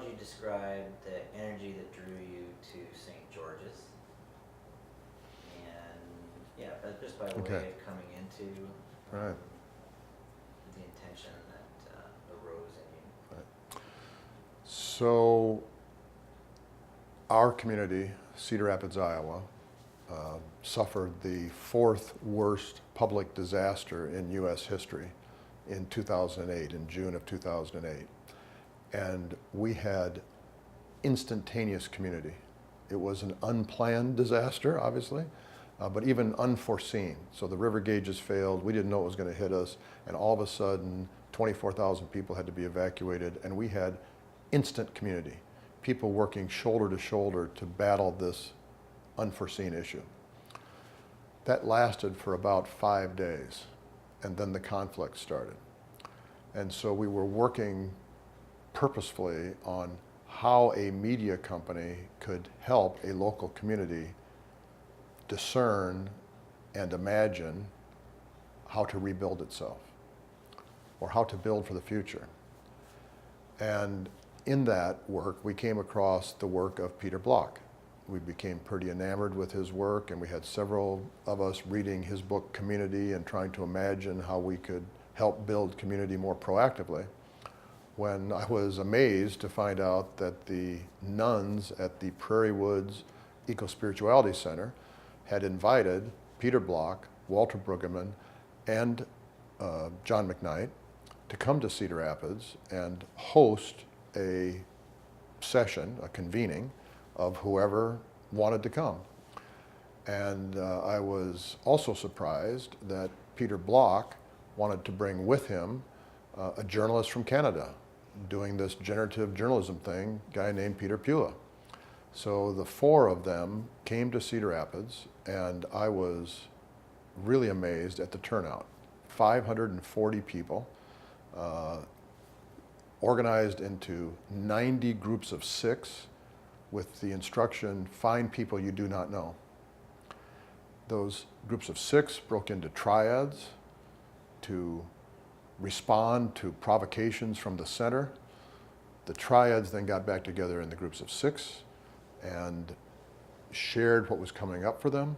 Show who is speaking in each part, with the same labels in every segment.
Speaker 1: would you describe the energy that drew you to St. George's? And yeah, but just by way
Speaker 2: Okay.
Speaker 1: of coming into
Speaker 2: Right.
Speaker 1: the intention that arose in you.
Speaker 2: Right. So our community, Cedar Rapids, Iowa, suffered the fourth worst public disaster in U.S. history in 2008, in June of 2008. And we had instantaneous community. It was an unplanned disaster, obviously, but even unforeseen. So the river gauges failed, we didn't know it was going to hit us, and all of a sudden 24,000 people had to be evacuated, and we had instant community. People working shoulder to shoulder to battle this unforeseen issue. That lasted for about 5 days, and then the conflict started. And so we were working purposefully on how a media company could help a local community discern and imagine how to rebuild itself, or how to build for the future. And in that work, we came across the work of Peter Block. We became pretty enamored with his work, and we had several of us reading his book, Community, and trying to imagine how we could help build community more proactively. When I was amazed to find out that the nuns at the Prairie Woods Eco-Spirituality Center had invited Peter Block, Walter Brueggemann, and John McKnight to come to Cedar Rapids and host a session, a convening, of whoever wanted to come. And I was also surprised that Peter Block wanted to bring with him a journalist from Canada doing this generative journalism thing, a guy named Peter Pula. So the four of them came to Cedar Rapids, and I was really amazed at the turnout. 540 people, organized into 90 groups of 6, with the instruction, find people you do not know. Those groups of 6 broke into triads to respond to provocations from the center. The triads then got back together in the groups of 6 and shared what was coming up for them.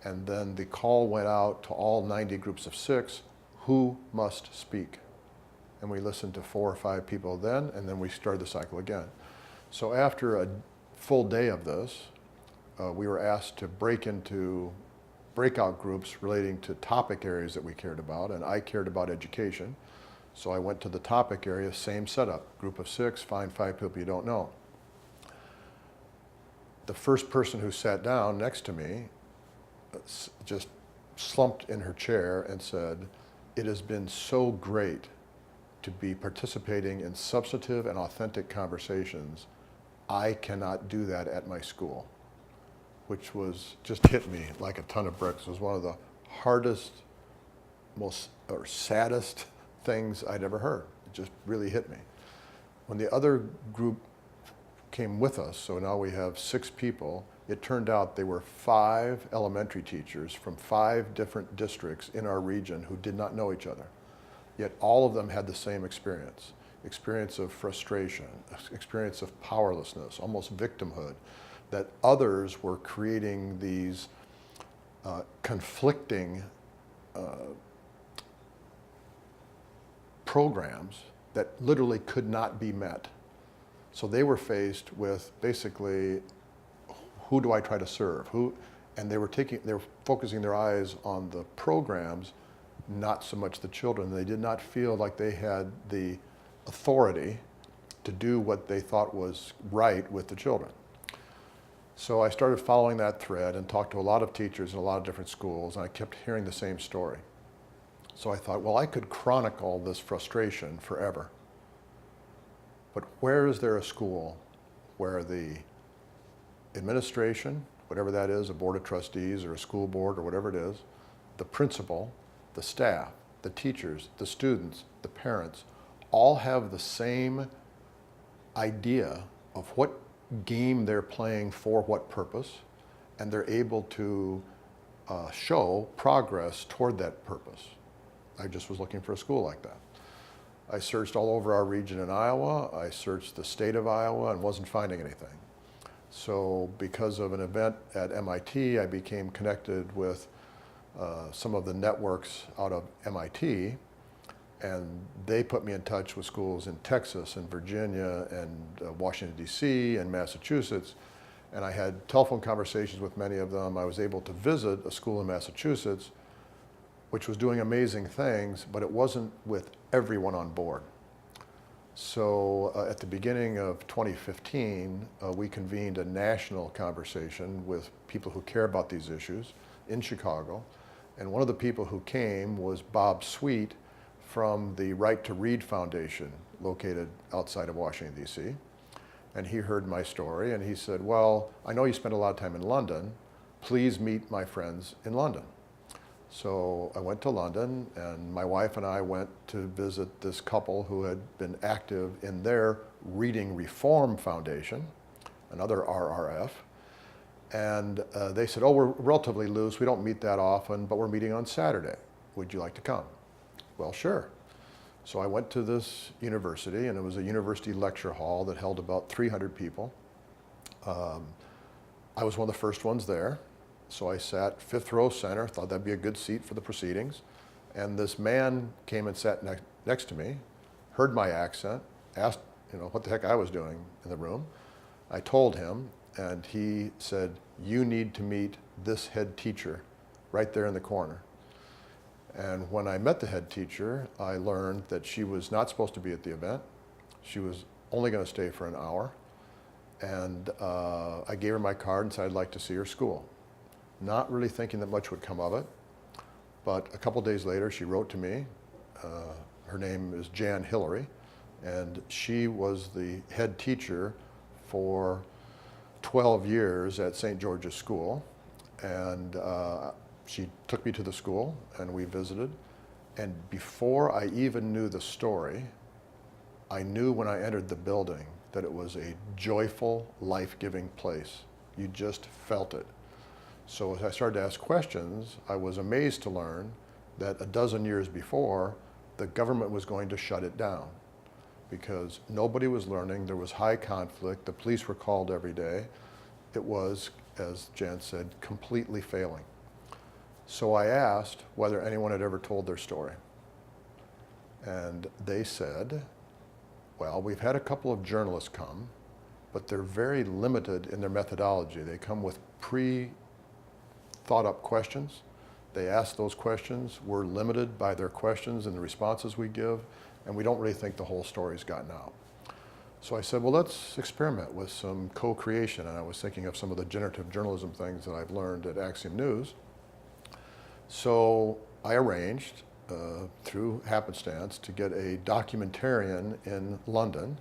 Speaker 2: And then the call went out to all 90 groups of 6, who must speak? And we listened to 4 or 5 people then, and then we started the cycle again. So after a full day of this, we were asked to break into breakout groups relating to topic areas that we cared about, and I cared about education. So I went to the topic area, same setup, group of 6, find 5 people you don't know. The first person who sat down next to me just slumped in her chair and said, "It has been so great to be participating in substantive and authentic conversations. I cannot do that at my school," which was just hit me like a ton of bricks. It was one of the hardest, most or saddest things I'd ever heard. It just really hit me. When the other group came with us, so now we have 6 people, it turned out they were 5 elementary teachers from 5 different districts in our region who did not know each other. Yet all of them had the same experience of frustration, experience of powerlessness, almost victimhood, that others were creating these conflicting programs that literally could not be met. So they were faced with basically, who do I try to serve? And they were focusing their eyes on the programs, not so much the children. They did not feel like they had the authority to do what they thought was right with the children. So I started following that thread and talked to a lot of teachers in a lot of different schools, and I kept hearing the same story. So I thought, well, I could chronicle this frustration forever. But where is there a school where the administration, whatever that is, a board of trustees or a school board or whatever it is, the principal, the staff, the teachers, the students, the parents, all have the same idea of what game they're playing for what purpose, and they're able to show progress toward that purpose. I just was looking for a school like that. I searched all over our region in Iowa. I searched the state of Iowa and wasn't finding anything. So because of an event at MIT, I became connected with some of the networks out of MIT, and they put me in touch with schools in Texas and Virginia and Washington, D.C. and Massachusetts. And I had telephone conversations with many of them. I was able to visit a school in Massachusetts which was doing amazing things, but it wasn't with everyone on board. So at the beginning of 2015, we convened a national conversation with people who care about these issues in Chicago. And one of the people who came was Bob Sweet from the Right to Read Foundation, located outside of Washington, D.C. And he heard my story and he said, well, I know you spend a lot of time in London. Please meet my friends in London. So I went to London, and my wife and I went to visit this couple who had been active in their Reading Reform Foundation, another RRF. And they said, oh, we're relatively loose. We don't meet that often, but we're meeting on Saturday. Would you like to come? Well, sure. So I went to this university, and it was a university lecture hall that held about 300 people. I was one of the first ones there. So I sat fifth row center, thought that'd be a good seat for the proceedings. And this man came and sat next to me, heard my accent, asked what the heck I was doing in the room. I told him, and he said, you need to meet this head teacher right there in the corner. And when I met the head teacher, I learned that she was not supposed to be at the event. She was only going to stay for an hour. And I gave her my card and said I'd like to see her school. Not really thinking that much would come of it, but a couple days later she wrote to me. Her name is Jan Hillary, and she was the head teacher for 12 years at St. George's School, and she took me to the school and we visited. And before I even knew the story, I knew when I entered the building that it was a joyful, life-giving place. You just felt it. So as I started to ask questions, I was amazed to learn that a dozen years before, the government was going to shut it down because nobody was learning. There was high conflict. The police were called every day. It was, as Jan said, completely failing. So I asked whether anyone had ever told their story. And they said, well, we've had a couple of journalists come, but they're very limited in their methodology. They come with thought up questions. They ask those questions. We're limited by their questions and the responses we give, and we don't really think the whole story's gotten out. So I said, well, let's experiment with some co-creation. And I was thinking of some of the generative journalism things that I've learned at Axiom News. So I arranged, through happenstance, to get a documentarian in London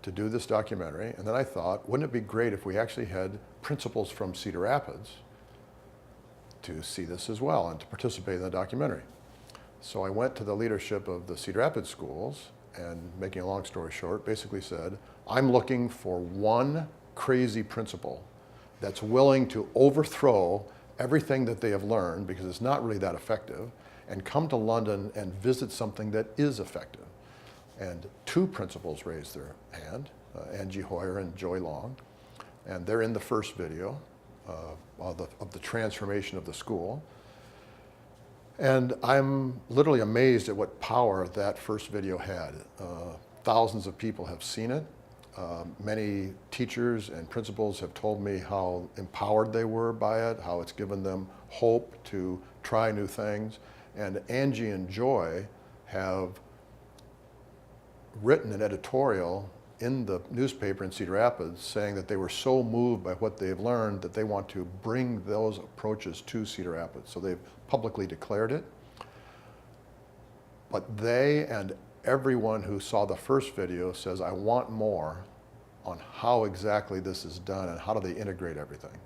Speaker 2: to do this documentary. And then I thought, wouldn't it be great if we actually had principals from Cedar Rapids to see this as well and to participate in the documentary. So I went to the leadership of the Cedar Rapids schools and, making a long story short, basically said, I'm looking for one crazy principal that's willing to overthrow everything that they have learned because it's not really that effective and come to London and visit something that is effective. And two principals raised their hand, Angie Hoyer and Joy Long, and they're in the first video of the transformation of the school. And I'm literally amazed at what power that first video had. Thousands of people have seen it. Many teachers and principals have told me how empowered they were by it, how it's given them hope to try new things. And Angie and Joy have written an editorial in the newspaper in Cedar Rapids saying that they were so moved by what they've learned that they want to bring those approaches to Cedar Rapids. So they've publicly declared it. But they and everyone who saw the first video says, I want more on how exactly this is done and how do they integrate everything.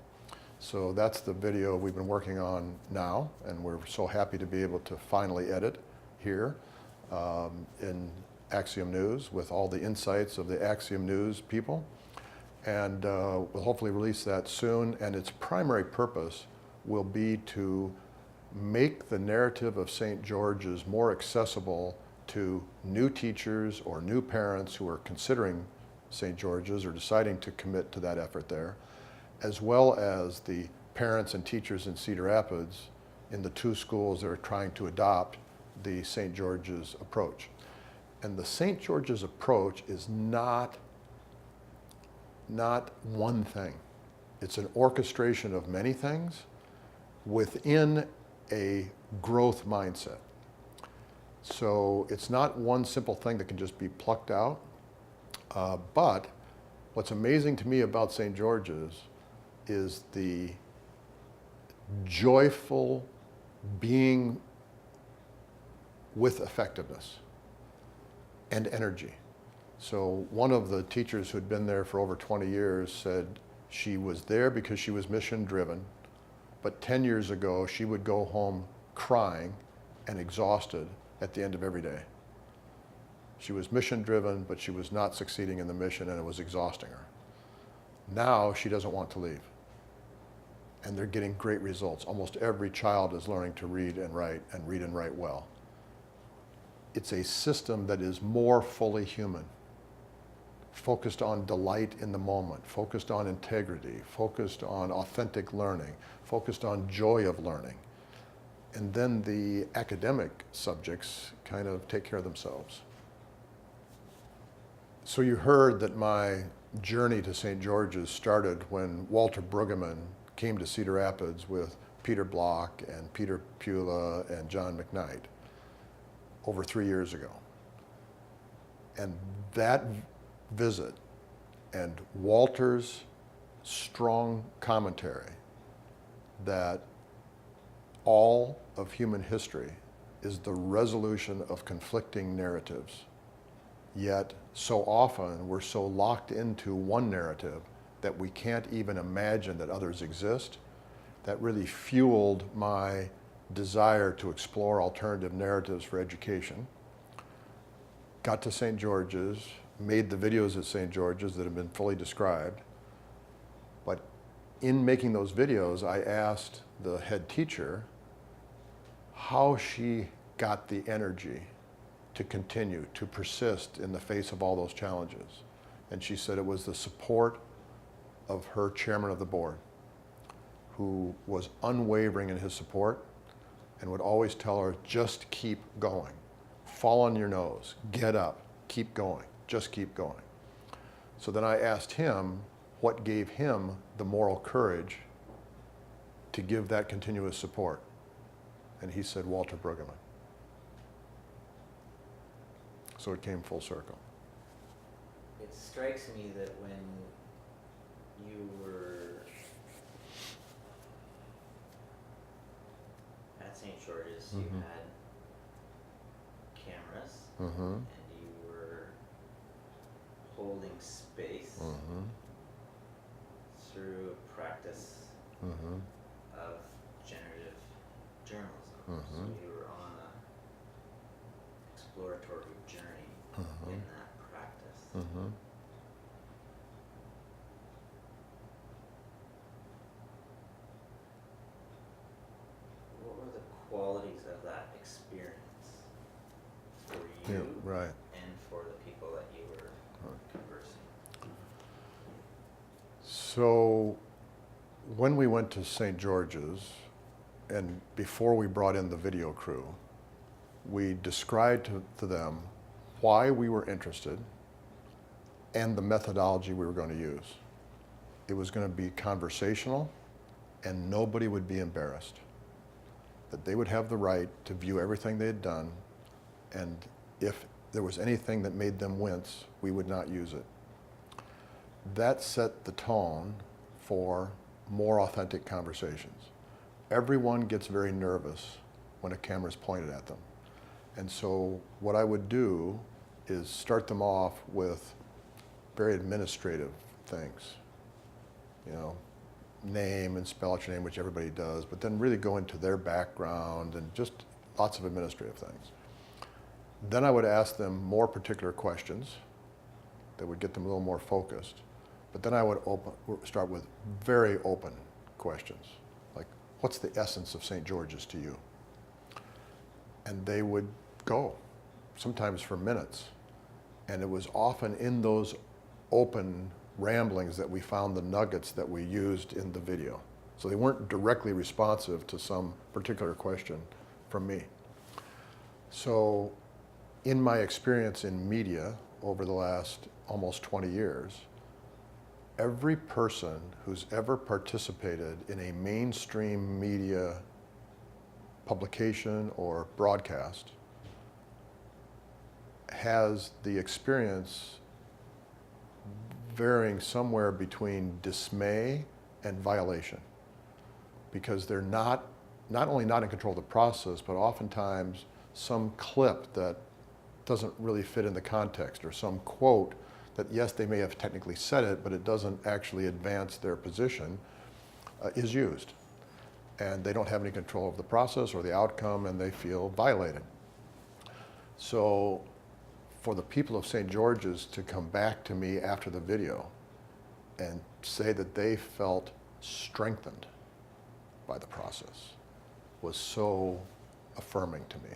Speaker 2: So that's the video we've been working on now, and we're so happy to be able to finally edit here in Axiom News with all the insights of the Axiom News people. And we'll hopefully release that soon, and its primary purpose will be to make the narrative of St. George's more accessible to new teachers or new parents who are considering St. George's or deciding to commit to that effort there, as well as the parents and teachers in Cedar Rapids in the 2 schools that are trying to adopt the St. George's approach. And the St. George's approach is not one thing. It's an orchestration of many things within a growth mindset. So it's not one simple thing that can just be plucked out. But what's amazing to me about St. George's is the joyful being with effectiveness and energy. So one of the teachers who'd been there for over 20 years said she was there because she was mission driven, but 10 years ago she would go home crying and exhausted at the end of every day. She was mission driven, but she was not succeeding in the mission and it was exhausting her. Now she doesn't want to leave. And they're getting great results. Almost every child is learning to read and write well. It's a system that is more fully human, focused on delight in the moment, focused on integrity, focused on authentic learning, focused on joy of learning. And then the academic subjects kind of take care of themselves. So you heard that my journey to St. George's started when Walter Brueggemann came to Cedar Rapids with Peter Block and Peter Pula and John McKnight over 3 years ago. And that visit and Walter's strong commentary that all of human history is the resolution of conflicting narratives. Yet so often we're so locked into one narrative that we can't even imagine that others exist. That really fueled my desire to explore alternative narratives for education. Got to St. George's, made the videos at St. George's that have been fully described. But in making those videos, I asked the head teacher how she got the energy to continue, to persist in the face of all those challenges. And she said it was the support of her chairman of the board, who was unwavering in his support and would always tell her, just keep going. Fall on your nose, get up, keep going, just keep going. So then I asked him what gave him the moral courage to give that continuous support. And he said, Walter Brueggemann. So it came full circle.
Speaker 1: It strikes me that when you were at St. George's, you had cameras, and you were holding space through a practice of generative journalism. So you were on an exploratory journey in that practice. What were the qualities of that experience for you and for the people that you were conversing?
Speaker 2: So when we went to St. George's, and before we brought in the video crew, we described to them why we were interested and the methodology we were going to use. It was going to be conversational and nobody would be embarrassed. That they would have the right to view everything they had done, and if there was anything that made them wince, we would not use it. That set the tone for more authentic conversations. Everyone gets very nervous when a camera is pointed at them. And so what I would do is start them off with very administrative things. You know, name and spell out your name, which everybody does, but then really go into their background and just lots of administrative things. Then I would ask them more particular questions that would get them a little more focused. But then I would start with very open questions, like, what's the essence of St. George's to you? And they would go. sometimes for minutes. And it was often in those open ramblings that we found the nuggets that we used in the video. So they weren't directly responsive to some particular question from me. So in my experience in media over the last almost 20 years, every person who's ever participated in a mainstream media publication or broadcast has the experience varying somewhere between dismay and violation, because they're not only not in control of the process, but oftentimes some clip that doesn't really fit in the context, or some quote that, yes, they may have technically said it, but it doesn't actually advance their position, is used. And they don't have any control of the process or the outcome, and they feel violated. So for the people of St. George's to come back to me after the video and say that they felt strengthened by the process was so affirming to me.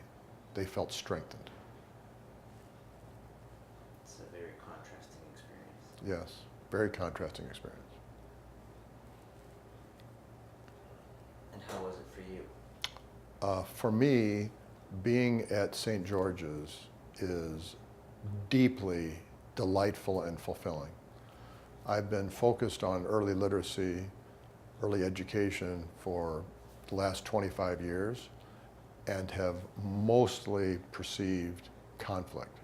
Speaker 2: They felt strengthened.
Speaker 1: It's a very contrasting experience.
Speaker 2: Yes, very contrasting experience.
Speaker 1: And how was it for you?
Speaker 2: For me, being at St. George's is deeply delightful and fulfilling. I've been focused on early literacy, early education for the last 25 years, and have mostly perceived conflict.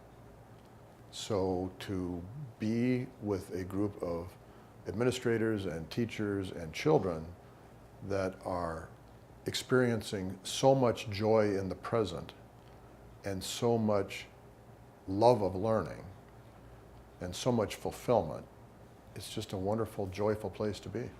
Speaker 2: So to be with a group of administrators and teachers and children that are experiencing so much joy in the present and so much love of learning and so much fulfillment, it's just a wonderful, joyful place to be.